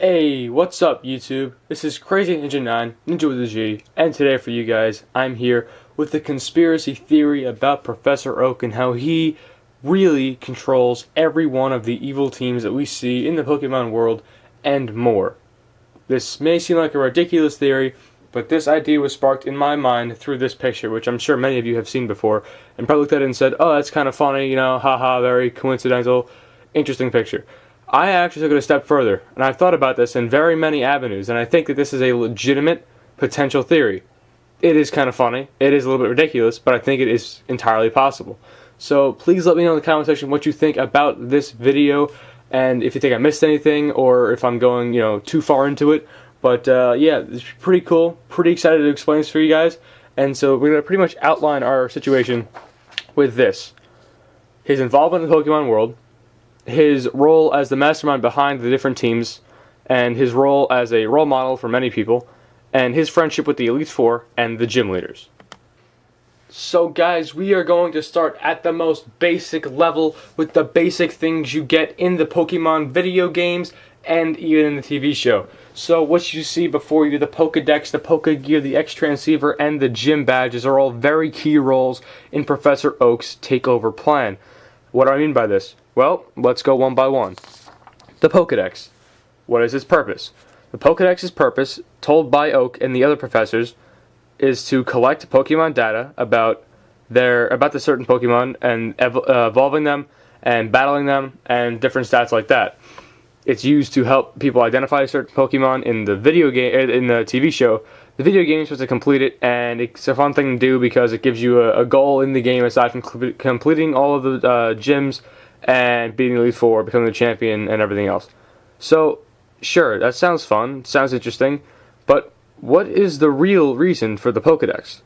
Hey, what's up YouTube? This is Crazy Ninja 9, Ninja with a G, and today for you guys, I'm here with the conspiracy theory about Professor Oak and how he really controls every one of the evil teams that we see in the Pokemon world and more. This may seem like a ridiculous theory, but this idea was sparked in my mind through this picture, which I'm sure many of you have seen before, and probably looked at it and said, oh, that's kind of funny, you know, haha, very coincidental, interesting picture. I actually took it a step further, and I've thought about this in very many avenues, and I think that this is a legitimate potential theory. It is kind of funny, it is a little bit ridiculous, but I think it is entirely possible. So please let me know in the comment section what you think about this video, and if you think I missed anything, or if I'm going, too far into it. But yeah, it's pretty cool, pretty excited to explain this for you guys, and so we're going to pretty much outline our situation with this. His involvement in the Pokemon world, his role as the mastermind behind the different teams, and his role as a role model for many people, and his friendship with the Elite Four and the gym leaders. So guys, we are going to start at the most basic level with the basic things you get in the Pokemon video games and even in the TV show. So what you see before you, the Pokedex, the Pokegear, the X-Transceiver, and the gym badges are all very key roles in Professor Oak's takeover plan. What do I mean by this? Well, let's go one by one. The Pokedex. What is its purpose? The Pokedex's purpose, told by Oak and the other professors, is to collect Pokemon data about the certain Pokemon and evolving them and battling them and different stats like that. It's used to help people identify certain Pokemon in the video game, in the TV show. The video game is supposed to complete it, and it's a fun thing to do because it gives you a goal in the game aside from completing all of the gyms and beating the Elite Four, becoming the champion, and everything else. So, sure, that sounds fun, sounds interesting, but what is the real reason for the Pokedex?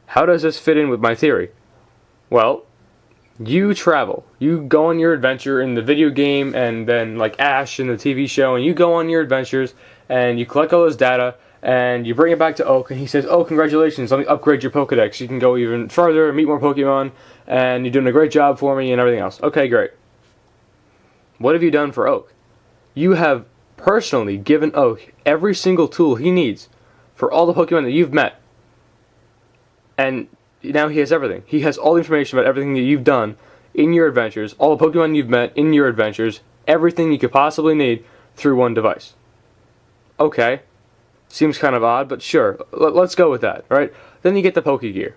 How does this fit in with my theory? Well, you travel. You go on your adventure in the video game, and then like Ash in the TV show, and you go on your adventures, and you collect all this data, and you bring it back to Oak, and he says, oh, congratulations, let me upgrade your Pokedex. You can go even further, meet more Pokemon, and you're doing a great job for me, and everything else. Okay, great. What have you done for Oak? You have personally given Oak every single tool he needs for all the Pokemon that you've met. And now he has everything. He has all the information about everything that you've done in your adventures, all the Pokemon you've met in your adventures, everything you could possibly need through one device. Okay. Seems kind of odd, but sure, let's go with that, right? Then you get the Pokegear.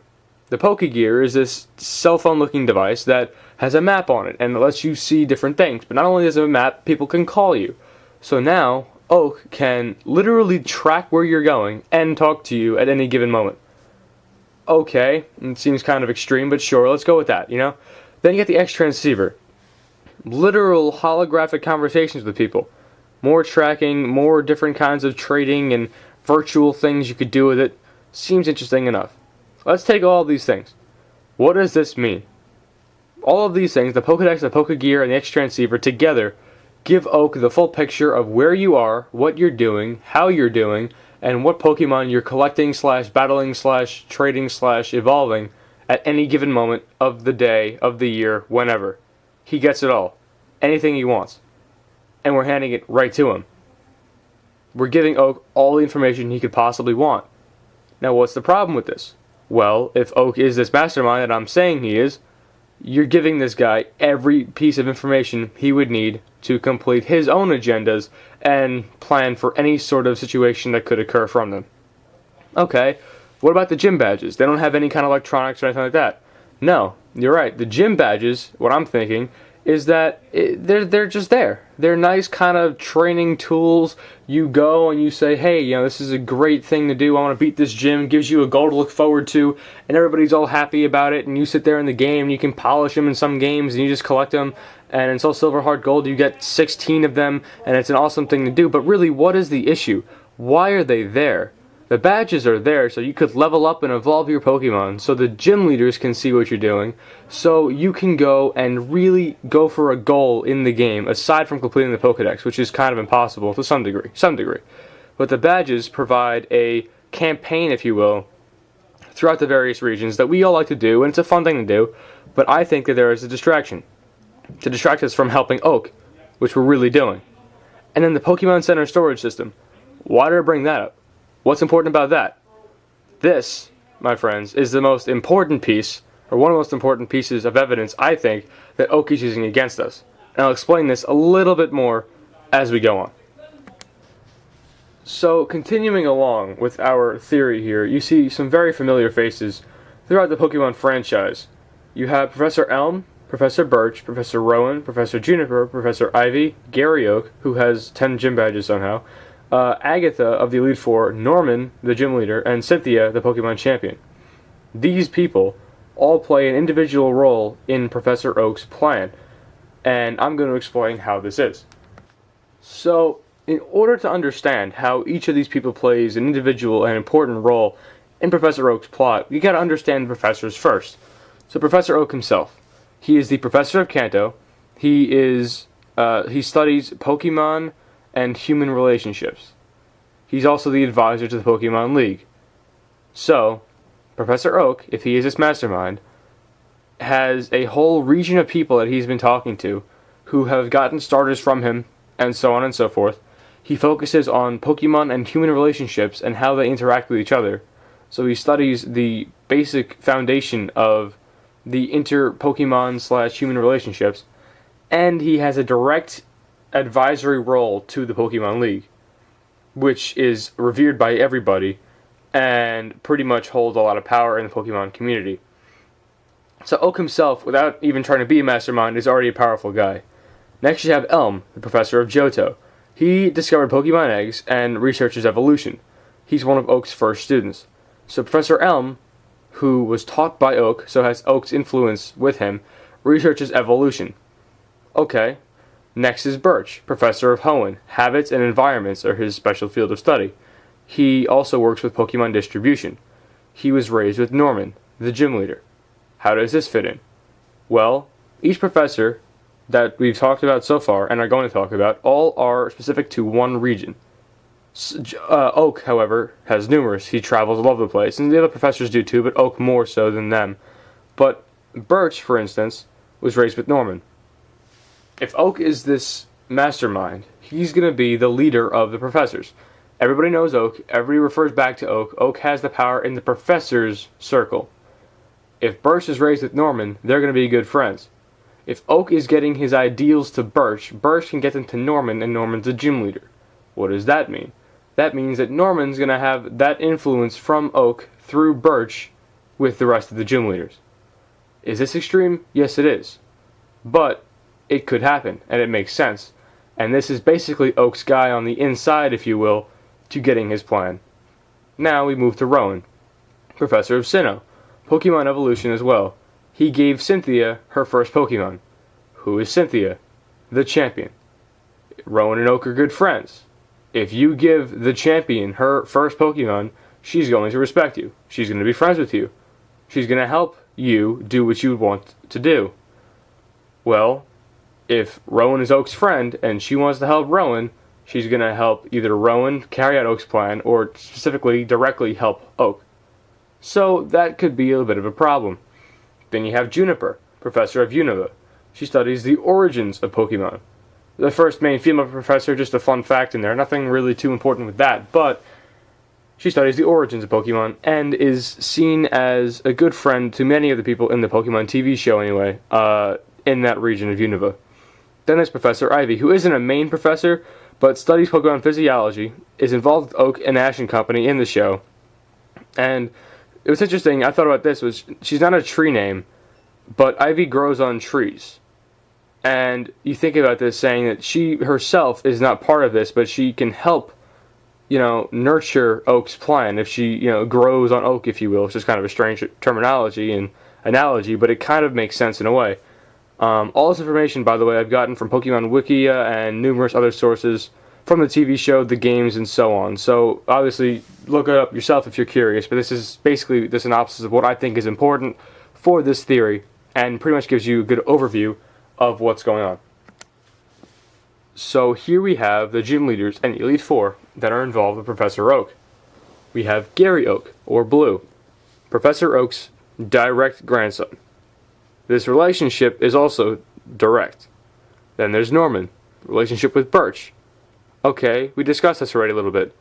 The Pokegear is this cell phone looking device that has a map on it and lets you see different things. But not only does it have a map, people can call you. So now, Oak can literally track where you're going and talk to you at any given moment. Okay, it seems kind of extreme, but sure, let's go with that, Then you get the X-Transceiver. Literal holographic conversations with people. More tracking, more different kinds of trading and virtual things you could do with it. Seems interesting enough. Let's take all of these things. What does this mean? All of these things, the Pokedex, the Pokegear, and the X-Transceiver together give Oak the full picture of where you are, what you're doing, how you're doing, and what Pokemon you're collecting / battling / trading / evolving at any given moment of the day, of the year, whenever. He gets it all. Anything he wants. And we're handing it right to him. We're giving Oak all the information he could possibly want. Now what's the problem with this? Well, if Oak is this mastermind that I'm saying he is, you're giving this guy every piece of information he would need to complete his own agendas and plan for any sort of situation that could occur from them. Okay, what about the gym badges? They don't have any kind of electronics or anything like that. No, you're right. The gym badges, what I'm thinking, is that they're just there. They're nice kind of training tools. You go and you say, hey, this is a great thing to do. I want to beat this gym. It gives you a goal to look forward to, and everybody's all happy about it, and you sit there in the game, and you can polish them in some games, and you just collect them, and until Silver Heart Gold, you get 16 of them, and it's an awesome thing to do. But really, what is the issue? Why are they there? The badges are there so you could level up and evolve your Pokemon, so the gym leaders can see what you're doing, so you can go and really go for a goal in the game, aside from completing the Pokedex, which is kind of impossible to some degree. But the badges provide a campaign, if you will, throughout the various regions that we all like to do, and it's a fun thing to do, but I think that there is a distraction to distract us from helping Oak, which we're really doing. And then the Pokemon Center storage system. Why did I bring that up? What's important about that? This, my friends, is the most important piece, or one of the most important pieces of evidence, I think, that Oak is using against us. And I'll explain this a little bit more as we go on. So, continuing along with our theory here, you see some very familiar faces throughout the Pokemon franchise. You have Professor Elm, Professor Birch, Professor Rowan, Professor Juniper, Professor Ivy, Gary Oak, who has 10 gym badges somehow, Agatha of the Elite Four, Norman, the gym leader, and Cynthia, the Pokemon champion. These people all play an individual role in Professor Oak's plan, and I'm going to explain how this is. So, in order to understand how each of these people plays an individual and important role in Professor Oak's plot, you gotta understand the professors first. So Professor Oak himself, he is the professor of Kanto. He studies Pokemon and human relationships. He's also the advisor to the Pokemon League. So, Professor Oak, if he is this mastermind, has a whole region of people that he's been talking to who have gotten starters from him, and so on and so forth. He focuses on Pokemon and human relationships and how they interact with each other. So he studies the basic foundation of the inter-Pokemon/human relationships, and he has a direct advisory role to the Pokemon League, which is revered by everybody and pretty much holds a lot of power in the Pokemon community. So Oak himself, without even trying to be a mastermind, is already a powerful guy. Next you have Elm, the professor of Johto. He discovered Pokemon eggs and researches evolution. He's one of Oak's first students. So Professor Elm, who was taught by Oak, so has Oak's influence with him, researches evolution. Okay. Next is Birch, professor of Hoenn. Habits and environments are his special field of study. He also works with Pokemon distribution. He was raised with Norman, the gym leader. How does this fit in? Well, each professor that we've talked about so far, and are going to talk about, all are specific to one region. Oak, however, has numerous. He travels all over the place, and the other professors do too, but Oak more so than them. But Birch, for instance, was raised with Norman. If Oak is this mastermind, he's going to be the leader of the professors. Everybody knows Oak. Everybody refers back to Oak. Oak has the power in the professor's circle. If Birch is raised with Norman, they're going to be good friends. If Oak is getting his ideals to Birch, Birch can get them to Norman, and Norman's a gym leader. What does that mean? That means that Norman's going to have that influence from Oak through Birch with the rest of the gym leaders. Is this extreme? Yes, it is. But it could happen, and it makes sense. And this is basically Oak's guy on the inside, if you will, to getting his plan. Now we move to Rowan, professor of Sinnoh. Pokemon evolution as well. He gave Cynthia her first Pokemon. Who is Cynthia? The champion. Rowan and Oak are good friends. If you give the champion her first Pokemon, she's going to respect you. She's going to be friends with you. She's going to help you do what you want to do. Well, if Rowan is Oak's friend and she wants to help Rowan, she's going to help either Rowan carry out Oak's plan or specifically directly help Oak. So that could be a bit of a problem. Then you have Juniper, professor of Unova. She studies the origins of Pokemon. The first main female professor, just a fun fact in there, nothing really too important with that, but she studies the origins of Pokemon and is seen as a good friend to many of the people in the Pokemon TV show anyway, in that region of Unova. Then there's Professor Ivy, who isn't a main professor, but studies Pokemon physiology, is involved with Oak and Ash and Company in the show, and it was interesting, I thought about this, was she's not a tree name, but Ivy grows on trees. And you think about this saying that she herself is not part of this, but she can help, nurture Oak's plan if she, grows on Oak, if you will. It's just kind of a strange terminology and analogy, but it kind of makes sense in a way. All this information, by the way, I've gotten from Pokemon Wikia and numerous other sources from the TV show, the games, and so on. So, obviously, look it up yourself if you're curious, but this is basically the synopsis of what I think is important for this theory, and pretty much gives you a good overview of what's going on. So, here we have the gym leaders and Elite Four that are involved with Professor Oak. We have Gary Oak, or Blue, Professor Oak's direct grandson. This relationship is also direct. Then there's Norman, relationship with Birch. Okay, we discussed this already a little bit.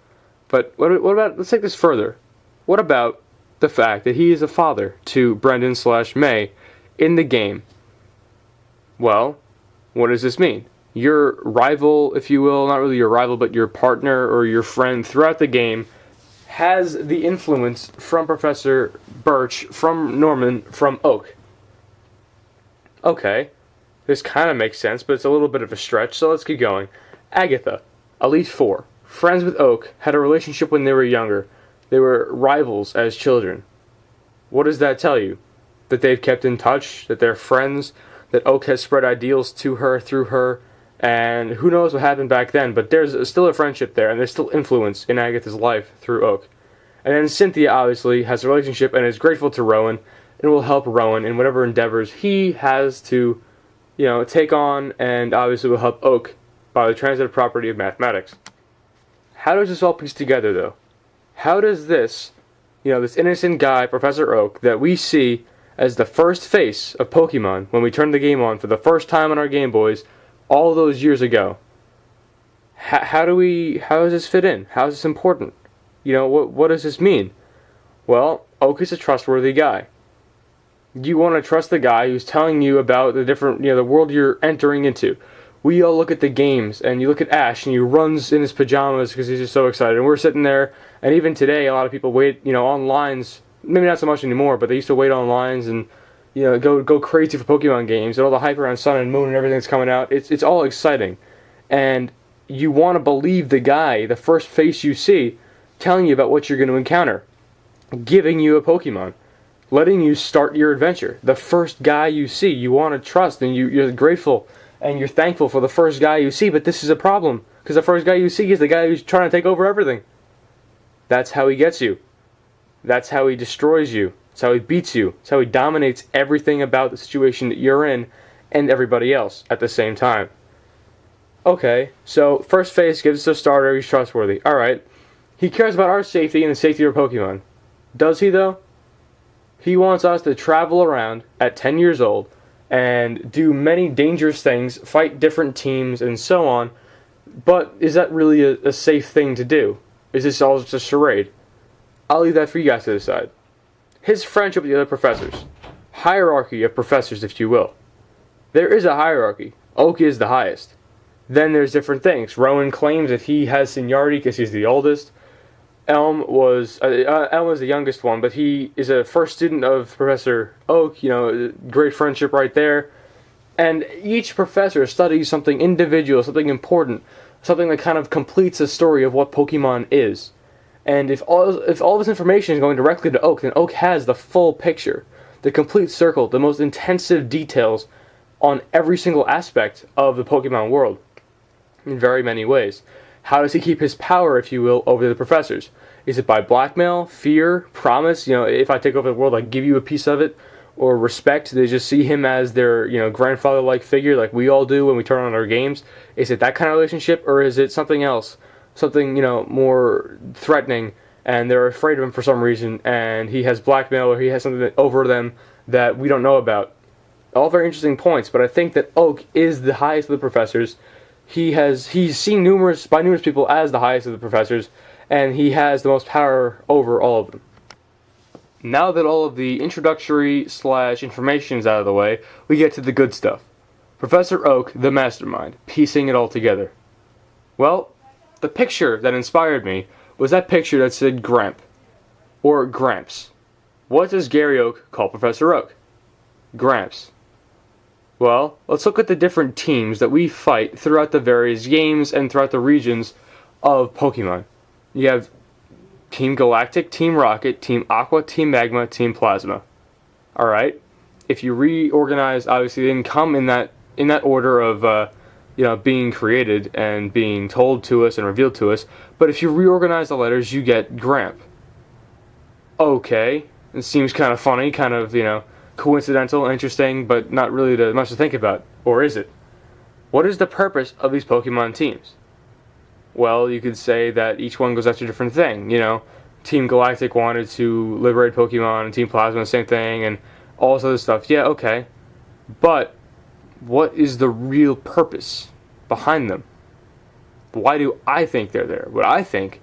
But what about, let's take this further. What about the fact that he is a father to Brendan/May in the game? Well, what does this mean? Your rival, if you will, not really your rival, but your partner or your friend throughout the game has the influence from Professor Birch, from Norman, from Oak. Okay, this kind of makes sense, but it's a little bit of a stretch, so let's keep going. Agatha, Elite Four, friends with Oak, had a relationship when they were younger. They were rivals as children. What does that tell you? That they've kept in touch, that they're friends, that Oak has spread ideals to her, through her, and who knows what happened back then, but there's still a friendship there, and there's still influence in Agatha's life through Oak. And then Cynthia obviously has a relationship and is grateful to Rowan, and will help Rowan in whatever endeavors he has to, take on, and obviously will help Oak by the transitive property of mathematics. How does this all piece together, though? How does this, this innocent guy, Professor Oak, that we see as the first face of Pokemon when we turned the game on for the first time on our Game Boys all those years ago, how does this fit in? How is this important? What does this mean? Well, Oak is a trustworthy guy. You want to trust the guy who's telling you about the different, the world you're entering into. We all look at the games, and you look at Ash, and he runs in his pajamas because he's just so excited. And we're sitting there, and even today, a lot of people wait, on lines. Maybe not so much anymore, but they used to wait on lines and, go crazy for Pokemon games and all the hype around Sun and Moon and everything that's coming out. It's all exciting, and you want to believe the guy, the first face you see, telling you about what you're going to encounter, giving you a Pokemon, letting you start your adventure. The first guy you see, you want to trust, and you're grateful. And you're thankful for the first guy you see, but this is a problem, because the first guy you see is the guy who's trying to take over everything. That's how he gets you. That's how he destroys you. That's how he beats you. That's how he dominates everything about the situation that you're in and everybody else at the same time. Okay, so first phase gives us a starter, he's trustworthy. Alright, he cares about our safety and the safety of our Pokemon. Does he, though? He wants us to travel around at 10 years old and do many dangerous things, fight different teams, and so on. But is that really a safe thing to do? Is this all just a charade? I'll leave that for you guys to decide. His friendship with the other professors. Hierarchy of professors, if you will. There is a hierarchy. Oak is the highest. Then there's different things. Rowan claims that he has seniority because he's the oldest. Elm was the youngest one, but he is a first student of Professor Oak, great friendship right there. And each professor studies something individual, something important, something that kind of completes a story of what Pokemon is. And if all this information is going directly to Oak, then Oak has the full picture, the complete circle, the most intensive details on every single aspect of the Pokemon world, in very many ways. How does he keep his power, if you will, over the professors? Is it by blackmail, fear, promise? If I take over the world, I give you a piece of it. Or respect? They just see him as their, grandfather-like figure, like we all do when we turn on our games. Is it that kind of relationship, or is it something else? Something, more threatening, and they're afraid of him for some reason, and he has blackmail, or he has something over them that we don't know about. All very interesting points, but I think that Oak is the highest of the professors. He's seen by numerous people as the highest of the professors, and he has the most power over all of them. Now that all of the introductory / information is out of the way, we get to the good stuff. Professor Oak, the Mastermind, piecing it all together. Well, the picture that inspired me was that picture that said Gramp, or Gramps. What does Gary Oak call Professor Oak? Gramps. Well, let's look at the different teams that we fight throughout the various games and throughout the regions of Pokemon. You have Team Galactic, Team Rocket, Team Aqua, Team Magma, Team Plasma. Alright? If you reorganize, obviously they didn't come in that order of being created and being told to us and revealed to us, but if you reorganize the letters, you get Gramp. Okay, it seems kind of funny, kind of, coincidental, interesting, but not really much to think about. Or is it? What is the purpose of these Pokemon teams? Well, you could say that each one goes after a different thing. Team Galactic wanted to liberate Pokemon, and Team Plasma, same thing, and all this other stuff. Yeah, okay. But what is the real purpose behind them? Why do I think they're there? What I think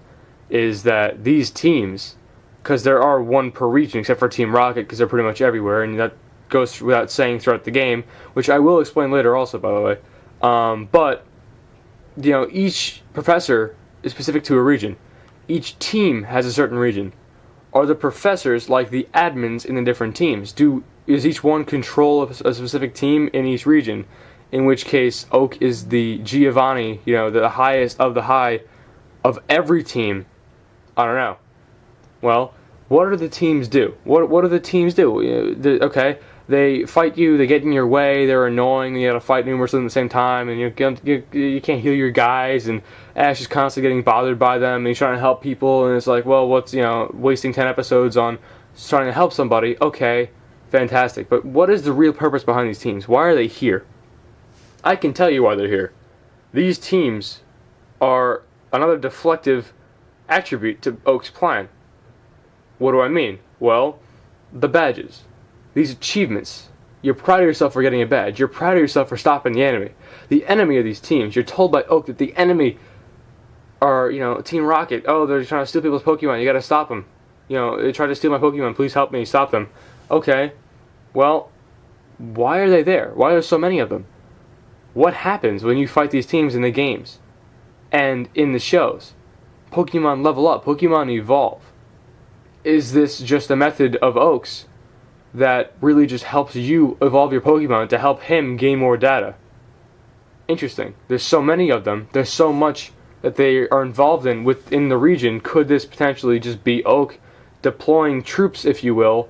is that these teams, because there are one per region except for Team Rocket, because they're pretty much everywhere, and that goes without saying throughout the game, which I will explain later also, by the way. But, each professor is specific to a region. Each team has a certain region. Are the professors like the admins in the different teams? Is each one control a specific team in each region? In which case, Oak is the Giovanni, the highest of the high of every team. I don't know. Well, what do the teams do? What do the teams do? They fight you, they get in your way, they're annoying, you gotta fight numerous of them at the same time, and you can't heal your guys, and Ash is constantly getting bothered by them, and he's trying to help people, and it's like, well, what's, wasting 10 episodes on trying to help somebody? Okay, fantastic. But what is the real purpose behind these teams? Why are they here? I can tell you why they're here. These teams are another deflective attribute to Oak's plan. What do I mean? Well, the badges. These achievements. You're proud of yourself for getting a badge. You're proud of yourself for stopping the enemy. The enemy of these teams. You're told by Oak that the enemy are, Team Rocket. Oh, they're trying to steal people's Pokemon. You gotta stop them. They tried to steal my Pokemon. Please help me. Stop them. Okay. Well, why are they there? Why are there so many of them? What happens when you fight these teams in the games and in the shows? Pokemon level up. Pokemon evolve. Is this just a method of Oak's that really just helps you evolve your Pokemon to help him gain more data? Interesting. There's so many of them. There's so much that they are involved in within the region. Could this potentially just be Oak deploying troops, if you will,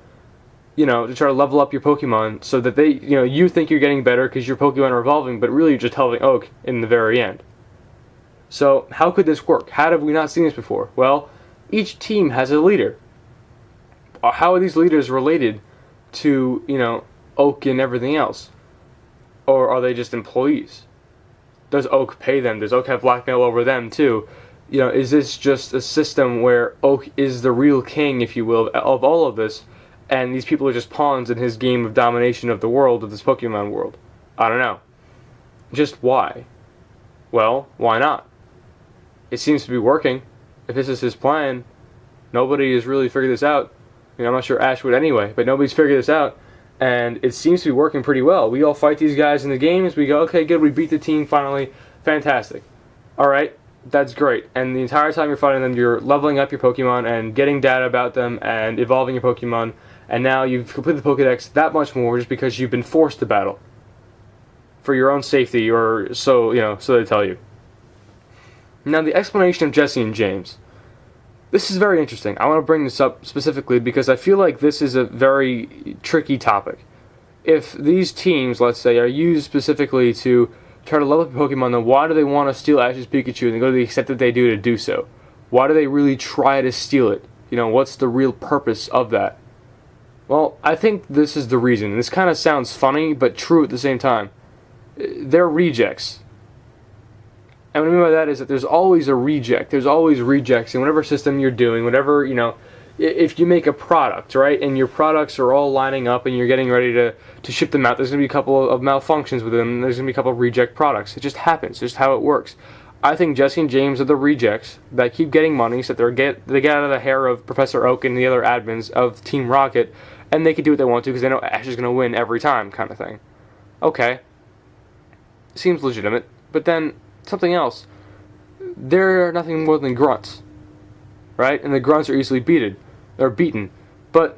to try to level up your Pokemon so that they, you think you're getting better because your Pokemon are evolving, but really you're just helping Oak in the very end. So how could this work? How have we not seen this before? Well, each team has a leader. How are these leaders related to, Oak and everything else? Or are they just employees? Does Oak pay them? Does Oak have blackmail over them too? Is this just a system where Oak is the real king, if you will, of all of this, and these people are just pawns in his game of domination of the world, of this Pokemon world? I don't know. Just why? Well, why not? It seems to be working. If this is his plan, nobody has really figured this out. I'm not sure Ash would anyway, but nobody's figured this out, and it seems to be working pretty well. We all fight these guys in the games, we go, okay, good, we beat the team finally, fantastic. Alright, that's great, and the entire time you're fighting them, you're leveling up your Pokemon and getting data about them and evolving your Pokemon, and now you've completed the Pokedex that much more just because you've been forced to battle. For your own safety, or so they tell you. Now, the explanation of Jessie and James. This is very interesting. I want to bring this up specifically because I feel like this is a very tricky topic. If these teams, let's say, are used specifically to try to level up your Pokemon, then why do they want to steal Ash's Pikachu and they go to the extent that they do to do so? Why do they really try to steal it? What's the real purpose of that? Well, I think this is the reason. This kind of sounds funny, but true at the same time. They're rejects. And what I mean by that is that there's always a reject. There's always rejects in whatever system you're doing, whatever, if you make a product, right, and your products are all lining up and you're getting ready to ship them out, there's going to be a couple of malfunctions with them, and there's going to be a couple of reject products. It just happens. It's just how it works. I think Jessie and James are the rejects that keep getting money so that they get out of the hair of Professor Oak and the other admins of Team Rocket, and they can do what they want to because they know Ash is going to win every time, kind of thing. Okay. Seems legitimate. But then, something else. They're nothing more than grunts. Right? And the grunts are easily beaten. But,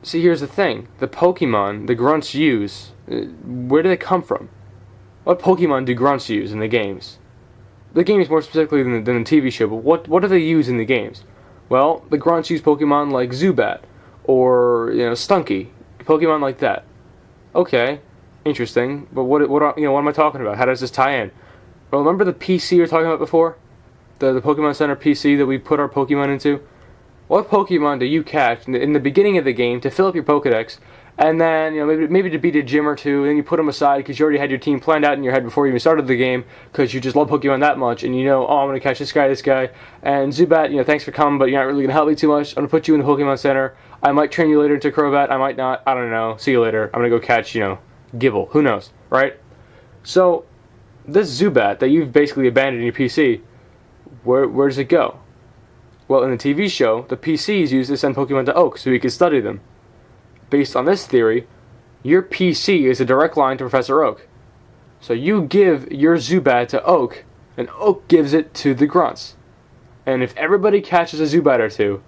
see, here's the thing. The Pokemon the grunts use, where do they come from? What Pokemon do grunts use in the games? The games more specifically than the TV show, but what do they use in the games? Well, the grunts use Pokemon like Zubat, or, Stunky. Pokemon like that. Okay, interesting, but what am I talking about? How does this tie in? Well, remember the PC you were talking about before? The Pokemon Center PC that we put our Pokemon into? What Pokemon do you catch in the beginning of the game to fill up your Pokedex, and then, maybe to beat a gym or two, and then you put them aside because you already had your team planned out in your head before you even started the game because you just love Pokemon that much, and oh, I'm going to catch this guy, and Zubat, thanks for coming, but you're not really going to help me too much. I'm going to put you in the Pokemon Center. I might train you later into Crobat, I might not, I don't know, see you later. I'm going to go catch, Gibble, who knows, right? So, this Zubat that you've basically abandoned in your PC, Where does it go? Well, in the TV show, the PC is used to send Pokemon to Oak so he can study them. Based on this theory, your PC is a direct line to Professor Oak. So you give your Zubat to Oak, and Oak gives it to the Grunts. And if everybody catches a Zubat or two,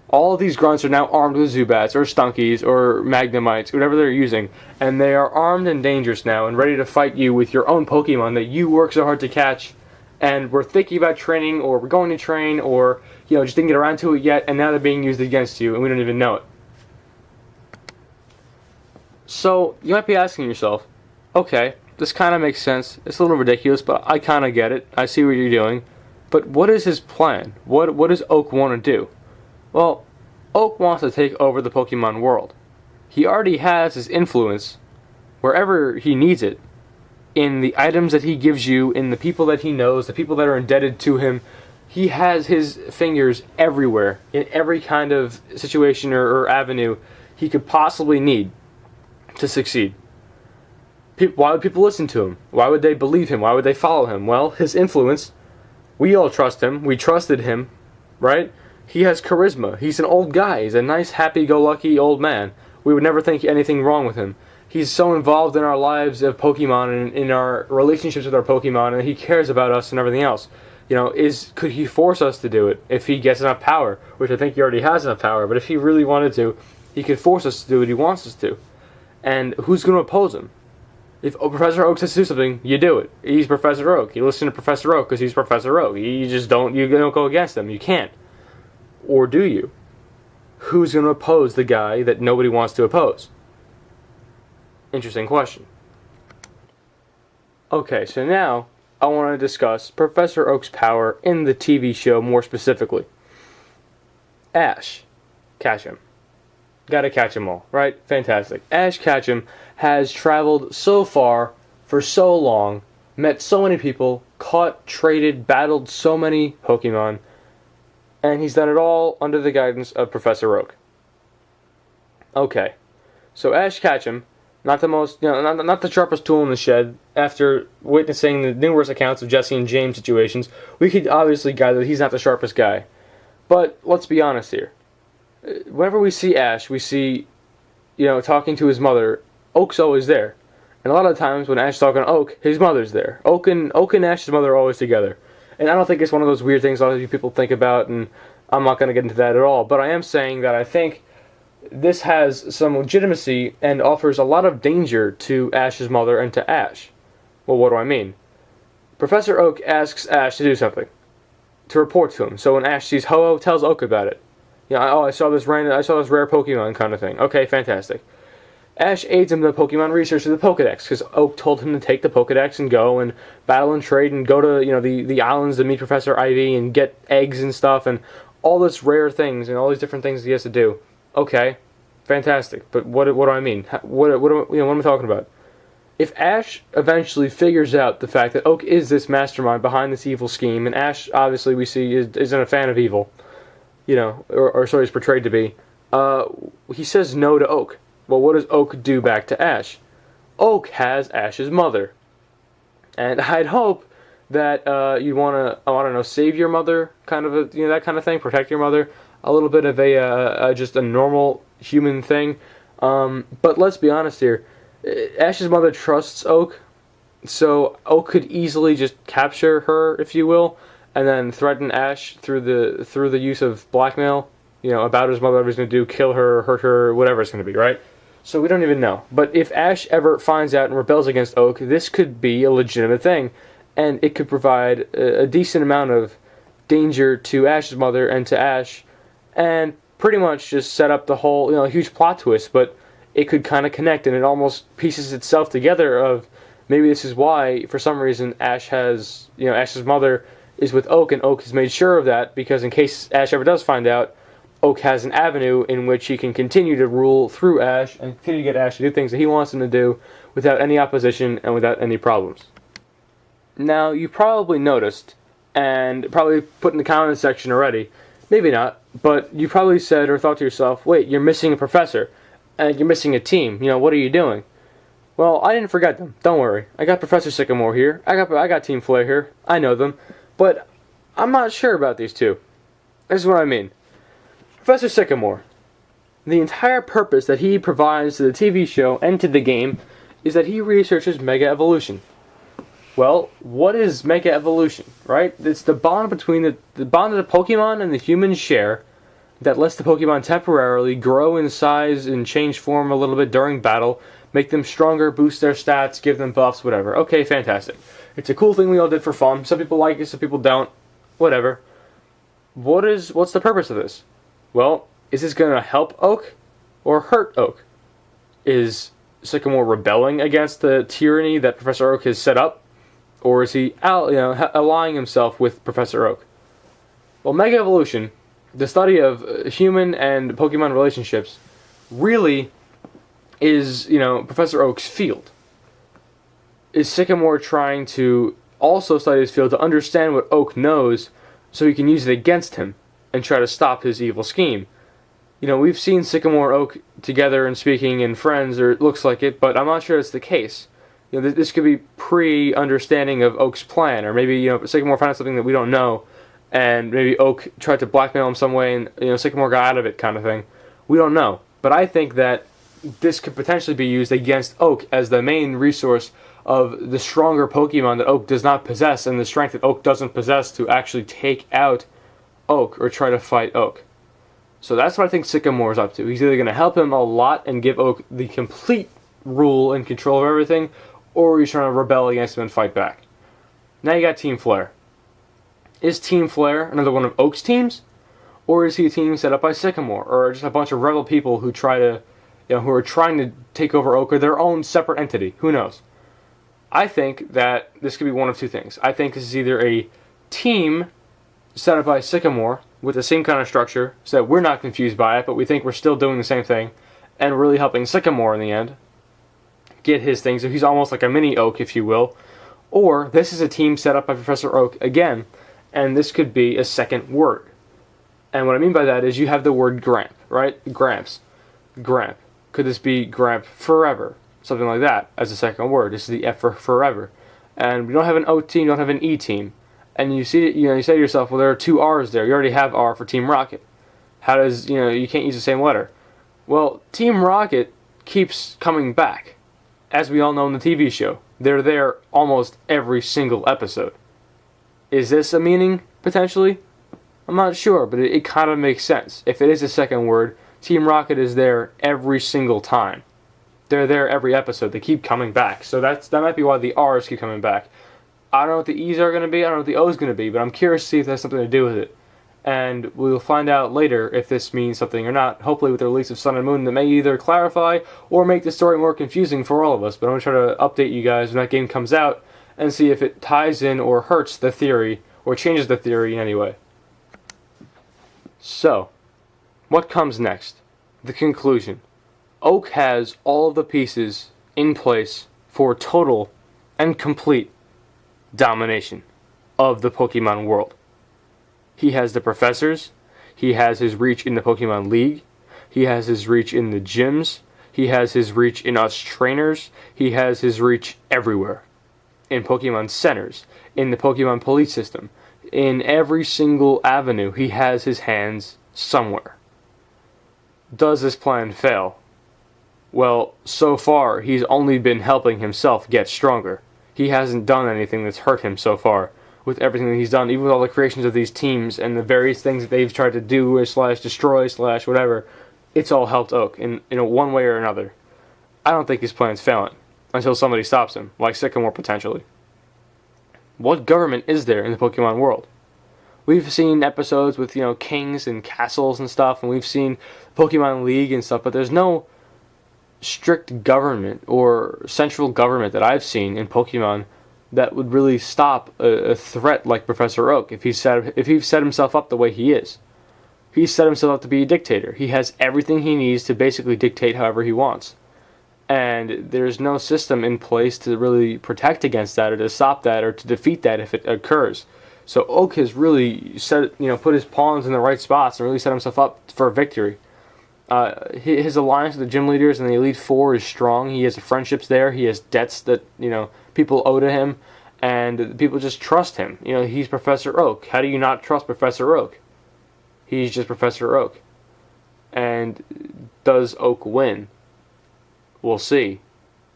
all of these Grunts are now armed with Zubats, or Stunkies, or Magnemites, whatever they're using, and they are armed and dangerous now, and ready to fight you with your own Pokemon that you work so hard to catch, and we're thinking about training, or we're going to train, or, just didn't get around to it yet, and now they're being used against you, and we don't even know it. So, you might be asking yourself, okay, this kind of makes sense, it's a little ridiculous, but I kind of get it, I see what you're doing, but what is his plan? What does Oak want to do? Well, Oak wants to take over the Pokemon world. He already has his influence, wherever he needs it, in the items that he gives you, in the people that he knows, the people that are indebted to him. He has his fingers everywhere, in every kind of situation or avenue he could possibly need to succeed. Why would people listen to him? Why would they believe him? Why would they follow him? Well, his influence, we all trust him, we trusted him, right? He has charisma. He's an old guy. He's a nice, happy-go-lucky old man. We would never think anything wrong with him. He's so involved in our lives of Pokemon and in our relationships with our Pokemon, and he cares about us and everything else. Could he force us to do it if he gets enough power? Which I think he already has enough power, but if he really wanted to, he could force us to do what he wants us to. And who's going to oppose him? If Professor Oak says to do something, you do it. He's Professor Oak. You listen to Professor Oak because he's Professor Oak. You don't go against him. You can't. Or do you? Who's going to oppose the guy that nobody wants to oppose? Interesting question. Okay, so now I want to discuss Professor Oak's power in the TV show more specifically. Ash. Catch him. Gotta catch them all, right? Fantastic. Ash Ketchum has traveled so far for so long, met so many people, caught, traded, battled so many Pokemon, and he's done it all under the guidance of Professor Oak. Okay, so Ash Ketchum, not the most, not the sharpest tool in the shed. After witnessing the numerous accounts of Jessie and James situations, we could obviously gather that he's not the sharpest guy. But let's be honest here. Whenever we see Ash, we see, talking to his mother. Oak's always there. And a lot of times when Ash is talking to Oak, his mother's there. Oak and Ash's mother are always together. And I don't think it's one of those weird things a lot of you people think about, and I'm not going to get into that at all. But I am saying that I think this has some legitimacy and offers a lot of danger to Ash's mother and to Ash. Well, what do I mean? Professor Oak asks Ash to do something, to report to him. So when Ash sees Ho-Oh, tells Oak about it. I saw this rare Pokemon kind of thing. Okay, fantastic. Ash aids him in the Pokemon research of the Pokedex, because Oak told him to take the Pokedex and go and battle and trade and go to, the islands to meet Professor Ivy and get eggs and stuff and all this rare things and all these different things he has to do. Okay, fantastic. But what do I mean? What am I talking about? If Ash eventually figures out the fact that Oak is this mastermind behind this evil scheme, and Ash, obviously, we see, isn't a fan of evil, or so he's portrayed to be, he says no to Oak. Well, what does Oak do back to Ash? Oak has Ash's mother. And I'd hope that you'd want to, save your mother, kind of that kind of thing, protect your mother, a little bit of just a normal human thing. But let's be honest here. Ash's mother trusts Oak, so Oak could easily just capture her, if you will, and then threaten Ash through the use of blackmail, about his mother, whatever he's going to do, kill her, hurt her, whatever it's going to be, right? So we don't even know. But if Ash ever finds out and rebels against Oak, this could be a legitimate thing, and it could provide a decent amount of danger to Ash's mother and to Ash, and pretty much just set up the whole, huge plot twist, but it could kind of connect, and it almost pieces itself together of, maybe this is why, for some reason, Ash has, Ash's mother is with Oak, and Oak has made sure of that, because in case Ash ever does find out, Oak has an avenue in which he can continue to rule through Ash, and continue to get Ash to do things that he wants him to do, without any opposition, and without any problems. Now, you probably noticed, and probably put in the comments section already, maybe not, but you probably said or thought to yourself, wait, you're missing a professor, and you're missing a team, what are you doing? Well, I didn't forget them, don't worry. I got Professor Sycamore here, I got Team Flare here, I know them, but I'm not sure about these two. This is what I mean. Professor Sycamore, the entire purpose that he provides to the TV show and to the game is that he researches Mega Evolution. Well, what is Mega Evolution, right? It's the bond between the bond that the Pokemon and the humans share that lets the Pokemon temporarily grow in size and change form a little bit during battle, make them stronger, boost their stats, give them buffs, whatever. Okay, fantastic. It's a cool thing we all did for fun. Some people like it, some people don't. Whatever. What's the purpose of this? Well, is this going to help Oak or hurt Oak? Is Sycamore rebelling against the tyranny that Professor Oak has set up? Or is he allying himself with Professor Oak? Well, Mega Evolution, the study of human and Pokemon relationships, really is, Professor Oak's field. Is Sycamore trying to also study his field to understand what Oak knows so he can use it against him and try to stop his evil scheme? We've seen Sycamore Oak together and speaking and friends, or it looks like it, but I'm not sure it's the case. This could be pre-understanding of Oak's plan, or maybe, Sycamore found out something that we don't know, and maybe Oak tried to blackmail him some way, and, Sycamore got out of it, kind of thing. We don't know. But I think that this could potentially be used against Oak as the main resource of the stronger Pokemon that Oak does not possess, and the strength that Oak doesn't possess to actually take out Oak, or try to fight Oak. So that's what I think Sycamore is up to. He's either going to help him a lot and give Oak the complete rule and control of everything, or he's trying to rebel against him and fight back. Now you got Team Flare. Is Team Flare another one of Oak's teams? Or is he a team set up by Sycamore? Or just a bunch of rebel people who who are trying to take over Oak, or their own separate entity? Who knows? I think that this could be one of two things. I think this is either a team set up by Sycamore with the same kind of structure, so that we're not confused by it, but we think we're still doing the same thing, and really helping Sycamore in the end get his things. So he's almost like a mini Oak, if you will. Or this is a team set up by Professor Oak again, and this could be a second word. And what I mean by that is you have the word Gramp, right? Gramps. Gramp. Could this be Gramp Forever? Something like that as a second word. This is the F for forever. And we don't have an O team, we don't have an E team. And you see, you say to yourself, well, there are two R's there. You already have R for Team Rocket. How does, you can't use the same letter. Well, Team Rocket keeps coming back. As we all know in the TV show, they're there almost every single episode. Is this a meaning, potentially? I'm not sure, but it kind of makes sense. If it is a second word, Team Rocket is there every single time. They're there every episode. They keep coming back. So that might be why the R's keep coming back. I don't know what the E's are going to be, I don't know what the O's going to be, but I'm curious to see if that has something to do with it. And we'll find out later if this means something or not, hopefully with the release of Sun and Moon that may either clarify or make the story more confusing for all of us. But I'm going to try to update you guys when that game comes out and see if it ties in or hurts the theory or changes the theory in any way. So, what comes next? The conclusion. Oak has all of the pieces in place for total and complete domination of the Pokemon world. He has the professors, he has his reach in the Pokemon League, he has his reach in the gyms, he has his reach in us trainers, he has his reach everywhere. In Pokemon centers, in the Pokemon police system, in every single avenue, he has his hands somewhere. Does this plan fail? Well, so far, he's only been helping himself get stronger. He hasn't done anything that's hurt him so far. With everything that he's done, even with all the creations of these teams and the various things that they've tried to do, slash destroy, slash whatever, it's all helped Oak in one way or another. I don't think his plan's failing until somebody stops him, like Sycamore potentially. What government is there in the Pokemon world? We've seen episodes with, kings and castles and stuff, and we've seen Pokemon League and stuff, but there's no strict government or central government that I've seen in Pokemon that would really stop a threat like Professor Oak if he set himself up the way he is. He's set himself up to be a dictator. He has everything he needs to basically dictate however he wants. And there's no system in place to really protect against that or to stop that or to defeat that if it occurs. So Oak has really put his pawns in the right spots and really set himself up for victory. His alliance with the gym leaders and the Elite Four is strong. He has friendships there. He has debts that people owe to him, and people just trust him. You know, he's Professor Oak. How do you not trust Professor Oak? He's just Professor Oak. And does Oak win? We'll see.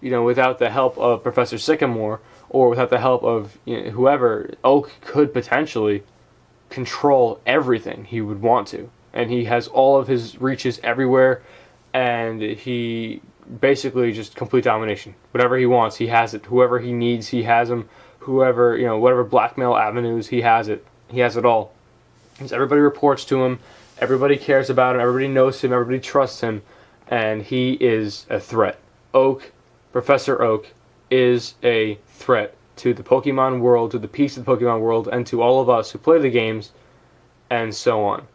You know, without the help of Professor Sycamore, or without the help of whoever, Oak could potentially control everything he would want to. And he has all of his reaches everywhere, and he basically just complete domination. Whatever he wants, he has it. Whoever he needs, he has him. Whoever, whatever blackmail avenues, he has it. He has it all. Because everybody reports to him, everybody cares about him, everybody knows him, everybody trusts him, and he is a threat. Professor Oak is a threat to the Pokemon world, to the peace of the Pokemon world, and to all of us who play the games, and so on.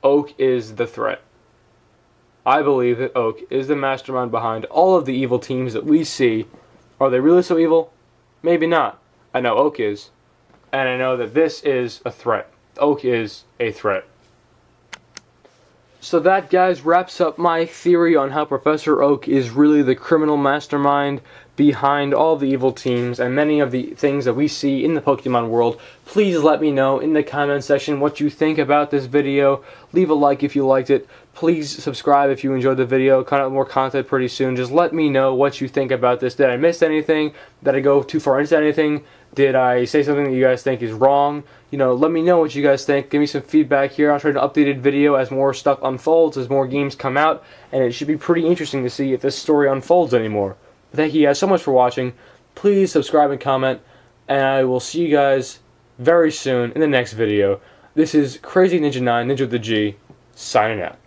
Oak is the threat. I believe that Oak is the mastermind behind all of the evil teams that we see. Are they really so evil? Maybe not. I know Oak is, and I know that this is a threat. Oak is a threat. So that, guys, wraps up my theory on how Professor Oak is really the criminal mastermind behind all the evil teams and many of the things that we see in the Pokemon world. Please let me know in the comment section what you think about this video. Leave a like if you liked it. Please subscribe if you enjoyed the video. Kind of more content pretty soon. Just let me know what you think about this. Did I miss anything? Did I go too far into anything? Did I say something that you guys think is wrong? Let me know what you guys think. Give me some feedback here. I'll try an updated video as more stuff unfolds, as more games come out, and it should be pretty interesting to see if this story unfolds anymore. Thank you guys so much for watching. Please subscribe and comment, and I will see you guys very soon in the next video. This is Crazy Ninja 9, Ninja with the G, signing out.